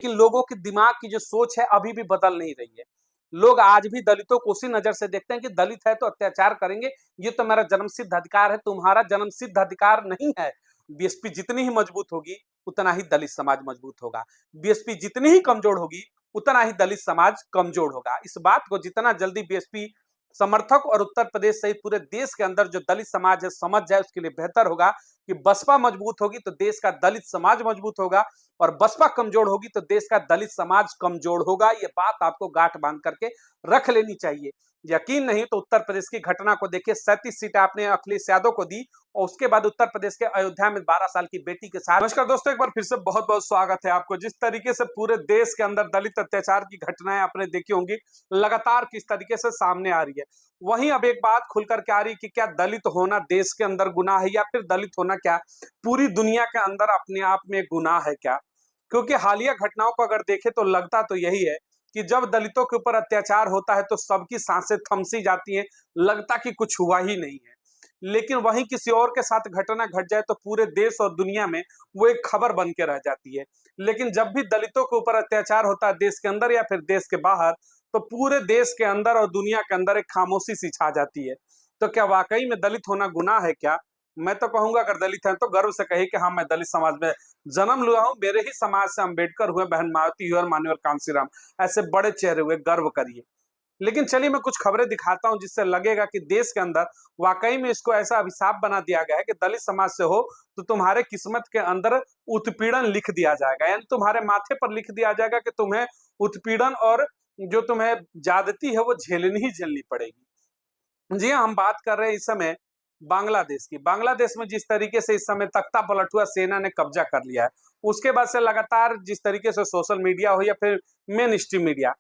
लेकिन लोगों के दिमाग की जो सोच है अभी भी बदल नहीं रही है। लोग आज भी दलितों को उसी नजर से देखते हैं कि दलित है तो अत्याचार करेंगे, ये तो मेरा जन्मसिद्ध अधिकार है। तुम्हारा जन्मसिद्ध अधिकार नहीं है। बीएसपी जितनी ही मजबूत होगी उतना ही दलित समाज मजबूत होगा। बीएसपी जितनी ही कमजोर होगी उतना ही दलित समाज कमजोर होगा। इस बात को जितना जल्दी बीएसपी समर्थक और उत्तर प्रदेश सहित पूरे देश के अंदर जो दलित समाज है समझ जाए, उसके लिए बेहतर होगा कि बसपा मजबूत होगी तो देश का दलित समाज मजबूत होगा, और बसपा कमजोर होगी तो देश का दलित समाज कमजोर होगा। ये बात आपको गांठ बांध करके रख लेनी चाहिए। यकीन नहीं तो उत्तर प्रदेश की घटना को देखिए, 37 सीटें आपने अखिलेश यादव को दी और उसके बाद उत्तर प्रदेश के अयोध्या में 12 साल की बेटी के साथ। नमस्कार दोस्तों, एक बार फिर से बहुत बहुत स्वागत है आपको। जिस तरीके से पूरे देश के अंदर दलित अत्याचार की घटनाएं आपने देखी होंगी, लगातार किस तरीके से सामने आ रही है, वहीं अब एक बात खुलकर के आ रही है कि क्या दलित होना देश के अंदर गुनाह है, या फिर दलित होना क्या पूरी दुनिया के अंदर अपने आप में गुनाह है क्या। क्योंकि हालिया घटनाओं को अगर देखें तो लगता तो यही है कि जब दलितों के ऊपर अत्याचार होता है तो सबकी सांसें थमसी जाती हैं, लगता कि कुछ हुआ ही नहीं है। लेकिन वहीं किसी और के साथ घटना घट जाए तो पूरे देश और दुनिया में वो एक खबर बन के रह जाती है। लेकिन जब भी दलितों के ऊपर अत्याचार होता है देश के अंदर या फिर देश के बाहर, तो पूरे देश के अंदर और दुनिया के अंदर एक खामोशी सी छा जाती है। तो क्या वाकई में दलित होना गुनाह है क्या? मैं तो कहूंगा अगर दलित है तो गर्व से कहिए कि हाँ, मैं दलित समाज में जन्म लिया हूं, मेरे ही समाज से अंबेडकर हुए, बहन मायावती हुए और मान्यवर कांसीराम, ऐसे बड़े चेहरे हुए, गर्व करिए। लेकिन चलिए मैं कुछ खबरें दिखाता हूं जिससे लगेगा कि देश के अंदर वाकई में इसको ऐसा अभिशाप बना दिया गया है कि दलित समाज से हो तो तुम्हारे किस्मत के अंदर उत्पीड़न लिख दिया जाएगा, यानी तुम्हारे माथे पर लिख दिया जाएगा कि तुम्हें उत्पीड़न और जो तुम्हें ज्यादती है वो झेलनी ही झेलनी पड़ेगी। जी हाँ, हम बात कर रहे हैं इस समय बांग्लादेश की। बांग्लादेश में जिस तरीके से इस समय तख्ता पलट हुआ, सेना ने कब्जा कर लिया है, उसके बाद से लगातार जिस तरीके से सोशल मीडिया हो या फिर मेन स्ट्रीम मीडिया,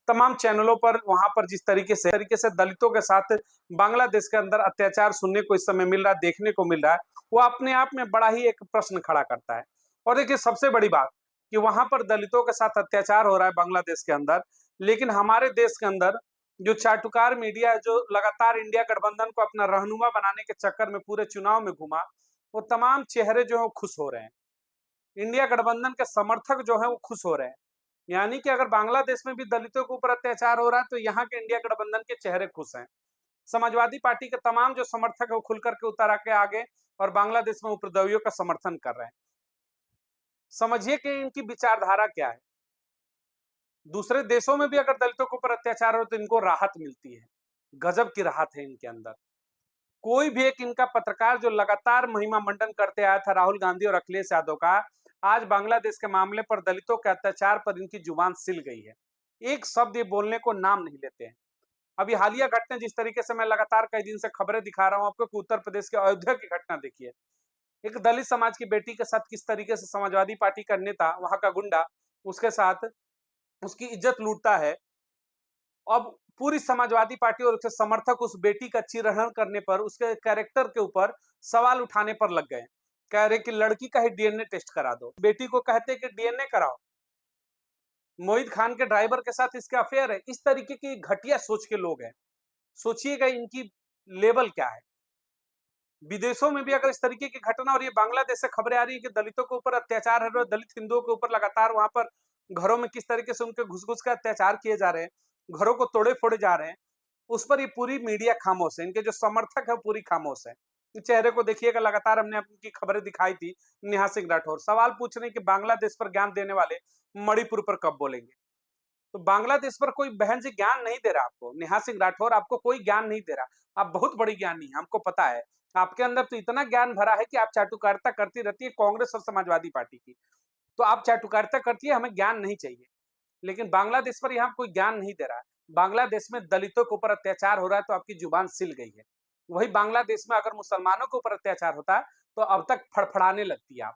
तमाम चैनलों पर वहां पर जिस तरीके से दलितों के साथ बांग्लादेश के अंदर अत्याचार सुनने को इस समय मिल रहा है, देखने को मिल रहा है, वो अपने आप में बड़ा ही एक प्रश्न खड़ा करता है। और देखिए सबसे बड़ी बात कि वहां पर दलितों के साथ अत्याचार हो रहा है बांग्लादेश के अंदर, लेकिन हमारे देश के अंदर जो चाटुकार मीडिया है, जो लगातार इंडिया गठबंधन को अपना रहनुमा बनाने के चक्कर में पूरे चुनाव में घुमा, वो तमाम चेहरे जो है वो खुश हो रहे हैं। इंडिया गठबंधन के समर्थक जो है वो खुश हो रहे हैं। यानी कि अगर बांग्लादेश में भी दलितों के ऊपर अत्याचार हो रहा है तो यहाँ के इंडिया गठबंधन के चेहरे खुश हैं। समाजवादी पार्टी के तमाम जो समर्थक है वो खुल करके उतर आके आगे और बांग्लादेश में उपद्रवियों का समर्थन कर रहे हैं। समझिए कि इनकी विचारधारा क्या है। दूसरे देशों में भी अगर दलितों के ऊपर अत्याचार हो तो इनको राहत मिलती है, गजब की राहत है इनके अंदर। कोई भी एक इनका पत्रकार जो लगातार महिमा मंडन करते आया था राहुल गांधी और अखिलेश यादव का, आज बांग्लादेश के मामले पर दलितों के अत्याचार पर इनकी जुबान सिल गई है। एक शब्द ये बोलने को नाम नहीं लेते हैं। अभी हालिया घटना जिस तरीके से मैं लगातार कई दिन से खबरें दिखा रहा हूं आपको कि उत्तर प्रदेश के अयोध्या की घटना देखिए, एक दलित समाज की बेटी के साथ किस तरीके से समाजवादी पार्टी का नेता, वहां का गुंडा, उसके साथ उसकी इज्जत लूटता है। अब पूरी समाजवादी पार्टी और उसके समर्थक उस बेटी का चीरहरण करने पर, उसके कैरेक्टर के ऊपर सवाल उठाने पर लग गए। कह रहे कि लड़की का ही डीएनए टेस्ट करा दो। बेटी को कहते कि डीएनए कराओ। मोहित खान के ड्राइवर के साथ इसका अफेयर है। इस तरीके की घटिया सोच के लोग हैं। सोचिएगा इनकी लेवल क्या है। विदेशों में भी अगर इस तरीके की घटना, और ये बांग्लादेश से खबरें आ रही है कि दलितों के ऊपर अत्याचार है, दलित हिंदुओं के ऊपर लगातार वहां पर घरों में किस तरीके से उनके घुस घुस कर अत्याचार किए जा रहे हैं, घरों को तोड़े फोड़े जा रहे हैं, उस पर ये पूरी मीडिया खामोश है। इनके जो समर्थक है पूरी खामोश है। इस चेहरे को देखिएगा, लगातार हमने आपकी खबरें दिखाई थी। नेहा सिंह राठौर सवाल पूछ रहे हैं कि बांग्लादेश पर ज्ञान देने वाले मणिपुर पर कब बोलेंगे। तो बांग्लादेश पर कोई बहन जी ज्ञान नहीं दे रहा आपको। नेहा सिंह राठौर आपको कोई ज्ञान नहीं दे रहा। आप बहुत बड़ी ज्ञानी है, हमको पता है। आपके अंदर तो इतना ज्ञान भरा है कि आप चाटुकारिता करती रहती है कांग्रेस और समाजवादी पार्टी की। तो आप चाटुकारिता करती है, हमें ज्ञान नहीं चाहिए। लेकिन बांग्लादेश पर यहाँ कोई ज्ञान नहीं दे रहा है। बांग्लादेश में दलितों के ऊपर अत्याचार हो रहा है तो आपकी जुबान सिल गई है। वही बांग्लादेश में अगर मुसलमानों के ऊपर अत्याचार होता है तो अब तक फड़फड़ाने लगती है। आप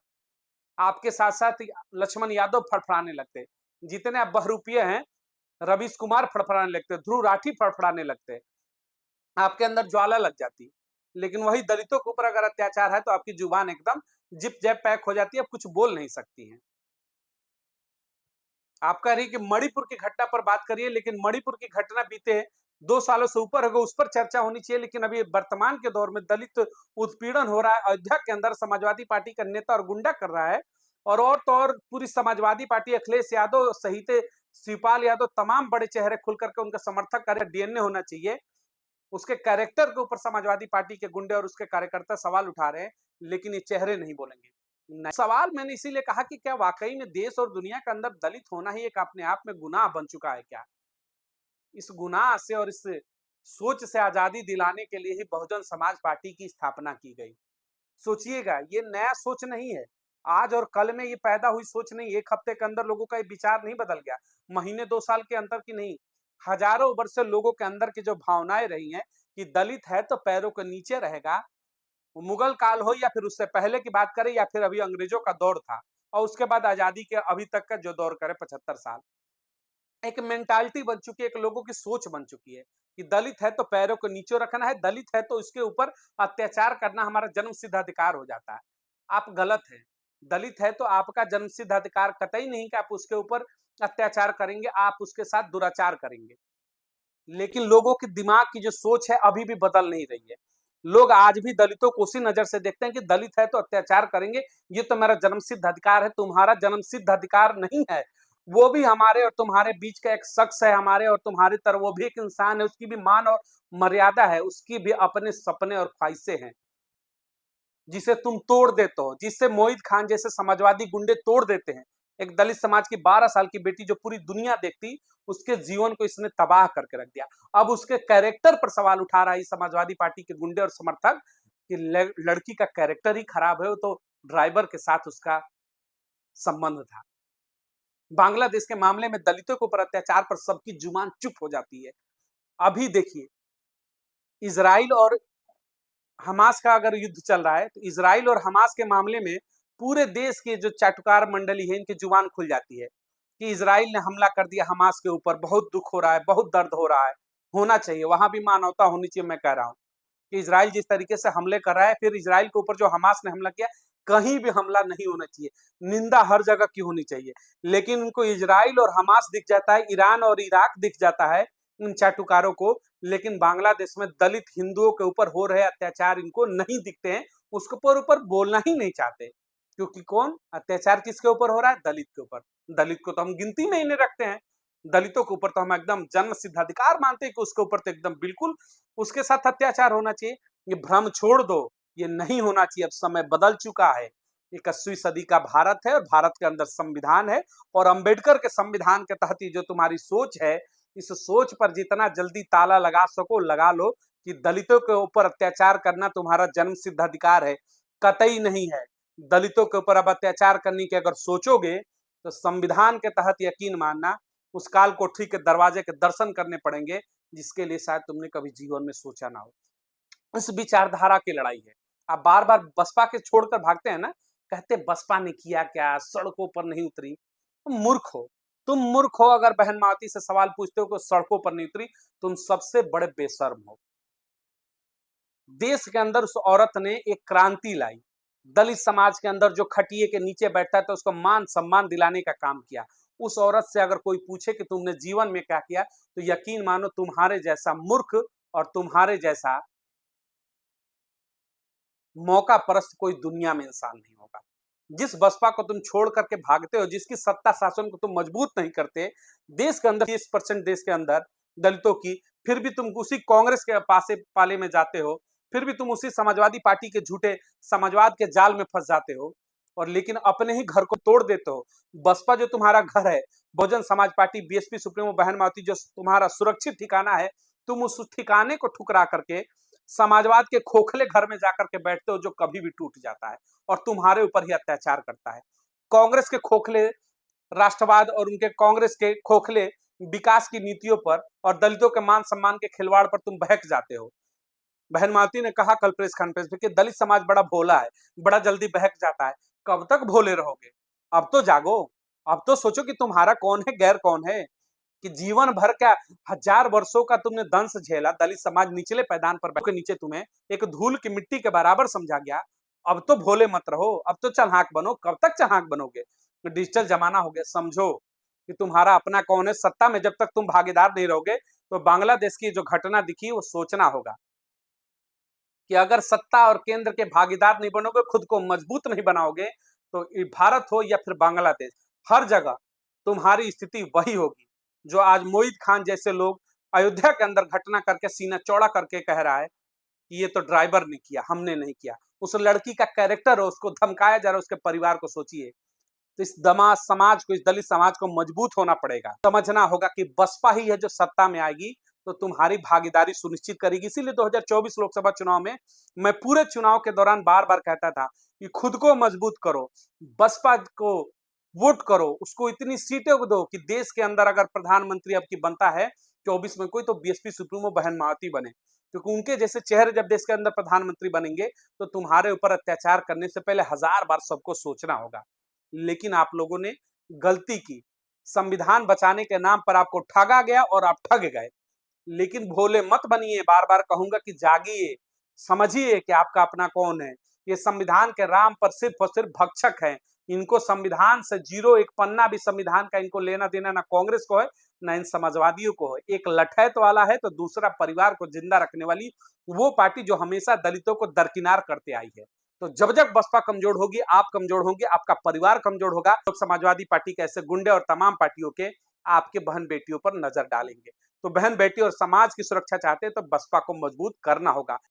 आपके साथ साथ लक्ष्मण यादव फड़फड़ाने लगते, जितने आप बहरूपिये हैं, रवीश कुमार फड़फड़ाने लगते, ध्रुव राठी फड़फड़ाने लगते, आपके अंदर ज्वाला लग जाती। लेकिन वही दलितों के ऊपर अगर अत्याचार है तो आपकी जुबान एकदम जिप जैप पैक हो जाती है, आप कुछ बोल नहीं सकती हैं। आप कह रही कि मणिपुर की घटना पर बात करिए, लेकिन मणिपुर की घटना बीते 2 सालों से ऊपर हो गए, उस पर चर्चा होनी चाहिए। लेकिन अभी वर्तमान के दौर में दलित उत्पीड़न हो रहा है, अयोध्या के अंदर समाजवादी पार्टी का नेता और गुंडा कर रहा है, और तो और पूरी समाजवादी पार्टी, अखिलेश यादव सहित शिवपाल यादव, तमाम बड़े चेहरे खुल करके उनका समर्थक करे, डीएनए होना चाहिए। उसके कैरेक्टर के ऊपर समाजवादी पार्टी के गुंडे और उसके कार्यकर्ता सवाल उठा रहे हैं, लेकिन ये चेहरे नहीं बोलेंगे। सवाल मैंने इसीलिए कहा कि क्या वाकई में देश और दुनिया के अंदर दलित होना ही एक अपने आप में गुनाह बन चुका है क्या? इस गुनाह से और इस सोच से आजादी दिलाने के लिए ही बहुजन समाज पार्टी की स्थापना की गई। सोचिएगा, ये नया सोच नहीं है। आज और कल में ये पैदा हुई सोच नहीं, एक हफ्ते के अंदर लोगों का ये विचार नहीं बदल गया। महीने 2 साल के अंतर की नहीं, हजारों वर्ष से लोगों के अंदर की जो भावनाएं रही हैं कि दलित है तो पैरों के नीचे रहेगा। मुगल काल हो या फिर उससे पहले की बात करें या फिर अभी अंग्रेजों का दौर था और उसके बाद आजादी के अभी तक का जो दौर करे 75 साल, एक मेंटालिटी बन चुकी है, एक लोगों की सोच बन चुकी है कि दलित है तो पैरों को नीचे रखना है, दलित है तो उसके ऊपर अत्याचार करना हमारा जन्मसिद्ध अधिकार हो जाता है। आप गलत हैं। दलित है तो आपका जन्मसिद्ध अधिकार कतई नहीं कि आप उसके ऊपर अत्याचार करेंगे, आप उसके साथ दुराचार करेंगे। लेकिन लोगों के दिमाग की जो सोच है अभी भी बदल नहीं रही है। लोग आज भी दलितों को उसी नजर से देखते हैं कि दलित है तो अत्याचार करेंगे, ये तो मेरा जन्मसिद्ध अधिकार है। तुम्हारा जन्मसिद्ध अधिकार नहीं है। वो भी हमारे और तुम्हारे बीच का एक शख्स है, हमारे और तुम्हारी तरह वो भी एक इंसान है, उसकी भी मान और मर्यादा है, उसकी भी अपने सपने और ख्वाहिशें हैं, जिसे तुम तोड़ देते हो, जिससे मोहित खान जैसे समाजवादी गुंडे तोड़ देते हैं। एक दलित समाज की 12 साल की बेटी जो पूरी दुनिया देखती, उसके जीवन को इसने तबाह करके रख दिया। अब उसके कैरेक्टर पर सवाल उठा रहा है समाजवादी पार्टी के गुंडे और समर्थक कि लड़की का कैरेक्टर ही खराब है, वो तो ड्राइवर के साथ उसका संबंध था। बांग्लादेश के मामले में दलितों के ऊपर अत्याचार पर सबकी जुबान चुप हो जाती है। अभी देखिए, इजराइल और हमास का अगर युद्ध चल रहा है तो इजराइल और हमास के मामले में पूरे देश के जो चाटुकार मंडली है, इनकी जुबान खुल जाती है कि इजराइल ने हमला कर दिया हमास के ऊपर, बहुत दुख हो रहा है, बहुत दर्द हो रहा है। होना चाहिए, वहां भी मानवता होनी चाहिए। मैं कह रहा हूं कि इजराइल जिस तरीके से हमले कर रहा है, फिर इजराइल के ऊपर जो हमास ने हमला किया, कहीं भी हमला नहीं होना चाहिए। निंदा हर जगह की होनी चाहिए। लेकिन उनको इजराइल और हमास दिख जाता है, ईरान और इराक दिख जाता है इन चाटुकारों को, लेकिन बांग्लादेश में दलित हिंदुओं के ऊपर हो रहे अत्याचार इनको नहीं दिखते हैं। उसके ऊपर बोलना ही नहीं चाहते, क्योंकि कौन अत्याचार किसके ऊपर हो रहा है? दलित के ऊपर। दलित को तो हम गिनती में ही नहीं रखते हैं। दलितों के ऊपर तो हम एकदम जन्म सिद्ध अधिकार मानते हैं कि उसके ऊपर तो एकदम बिल्कुल उसके साथ अत्याचार होना चाहिए। ये भ्रम छोड़ दो, ये नहीं होना चाहिए। अब समय बदल चुका है। 21वीं सदी का भारत है और भारत के अंदर संविधान है, और अंबेडकर के संविधान के तहत ही जो तुम्हारी सोच है, इस सोच पर जितना जल्दी ताला लगा सको लगा लो कि दलितों के ऊपर अत्याचार करना तुम्हारा जन्म सिद्ध अधिकार है। कतई नहीं है। दलितों के ऊपर अब अत्याचार करने की अगर सोचोगे तो संविधान के तहत यकीन मानना उस काल कोठरी के दरवाजे के दर्शन करने पड़ेंगे, जिसके लिए शायद तुमने कभी जीवन में सोचा ना हो। इस विचारधारा की लड़ाई है। आप बार बार बसपा के छोड़कर भागते हैं ना, कहते बसपा ने किया क्या, सड़कों पर नहीं उतरी। तुम मूर्ख हो। तुम मूर्ख हो अगर बहन मावती से सवाल पूछते हो कि सड़कों पर नहीं उतरी। तुम सबसे बड़े बेशर्म हो। देश के अंदर उस औरत ने एक क्रांति लाई। दलित समाज के अंदर जो खटिए के नीचे बैठता था उसको मान सम्मान दिलाने का काम किया। उस औरत से अगर कोई पूछे कि तुमने जीवन में क्या किया, तो यकीन मानो तुम्हारे जैसा मूर्ख और तुम्हारे जैसा मौका परस्त कोई दुनिया में इंसान नहीं होगा। जिस बसपा को तुम छोड़ करके भागते हो, जिसकी सत्ता शासन को तुम मजबूत नहीं करते, देश के अंदर 30% देश के अंदर दलितों की, फिर भी तुम उसी कांग्रेस के पासे पाले में जाते हो, फिर भी तुम उसी समाजवादी पार्टी के झूठे समाजवाद के जाल में फंस जाते हो, और लेकिन अपने ही घर को तोड़ देते हो। बसपा जो तुम्हारा घर है, Bahujan Samaj party, BSP supremo बहन मावती जो तुम्हारा सुरक्षित ठिकाना है, तुम उस ठिकाने को ठुकरा करके समाजवाद के खोखले घर में जाकर के बैठते हो, जो कभी भी टूट जाता है और तुम्हारे ऊपर ही अत्याचार करता है। कांग्रेस के खोखले राष्ट्रवाद और उनके कांग्रेस के खोखले विकास की नीतियों पर और दलितों के मान सम्मान के खिलवाड़ पर तुम बहक जाते हो। बहन मालती ने कहा कल प्रेस कॉन्फ्रेंस में कि दलित समाज बड़ा भोला है, बड़ा जल्दी बहक जाता है। कब तक भोले रहोगे? अब तो जागो। अब तो सोचो कि तुम्हारा कौन है, गैर कौन है। कि जीवन भर का 1000 वर्षों का तुमने दंश झेला। दलित समाज निचले पैदान पर के नीचे तुम्हें एक धूल की मिट्टी के बराबर समझा गया। अब तो भोले मत रहो, अब तो चढ़ाक बनो। कब तक चढ़ाक बनोगे? डिजिटल जमाना हो गया। समझो कि तुम्हारा अपना कौन है। सत्ता में जब तक तुम भागीदार नहीं रहोगे, तो बांग्लादेश की जो घटना दिखी वो सोचना होगा कि अगर सत्ता और केंद्र के भागीदार नहीं बनोगे, खुद को मजबूत नहीं बनाओगे, तो भारत हो या फिर बांग्लादेश, हर जगह तुम्हारी स्थिति वही होगी। जो आज मोहित खान जैसे लोग अयोध्या के अंदर घटना करके सीना चौड़ा करके कह रहा है कि ये तो ड्राइवर ने किया, हमने नहीं किया। उस लड़की का कैरेक्टर हो, उसको धमकाया जा रहा है, उसके परिवार को सोचिए। तो इस दमा समाज को, इस दलित समाज को मजबूत होना पड़ेगा। समझना होगा कि बसपा ही है जो सत्ता में आएगी, तो तुम्हारी भागीदारी सुनिश्चित करेगी। इसीलिए 2024 लोकसभा चुनाव में मैं पूरे चुनाव के दौरान बार बार कहता था कि खुद को मजबूत करो, बसपा को वोट करो, उसको इतनी सीटें को दो कि देश के अंदर अगर प्रधानमंत्री अब की बनता है 24 में कोई, तो बीएसपी सुप्रीमो बहन मायावती बने, क्योंकि उनके जैसे चेहरे जब देश के अंदर प्रधानमंत्री बनेंगे तो तुम्हारे ऊपर अत्याचार करने से पहले 1000 बार सबको सोचना होगा। लेकिन आप लोगों ने गलती की, संविधान बचाने के नाम पर आपको ठगा गया और आप ठग गए। लेकिन भोले मत बनिए, बार बार कहूंगा कि जागिए, समझिए कि आपका अपना कौन है। ये संविधान के राम पर सिर्फ और सिर्फ भक्षक है। इनको संविधान से जीरो एक पन्ना भी संविधान का इनको लेना देना ना कांग्रेस को है ना इन समाजवादियों को है। एक लठैत वाला है तो दूसरा परिवार को जिंदा रखने वाली वो पार्टी जो हमेशा दलितों को दरकिनार करते आई है। तो जब जब बसपा कमजोर होगी, आप कमजोर होंगे, आपका परिवार कमजोर होगा, तो समाजवादी पार्टी के ऐसे गुंडे और तमाम पार्टियों के आपके बहन बेटियों पर नजर डालेंगे। तो बहन बेटी और समाज की सुरक्षा चाहते हैं तो बसपा को मजबूत करना होगा।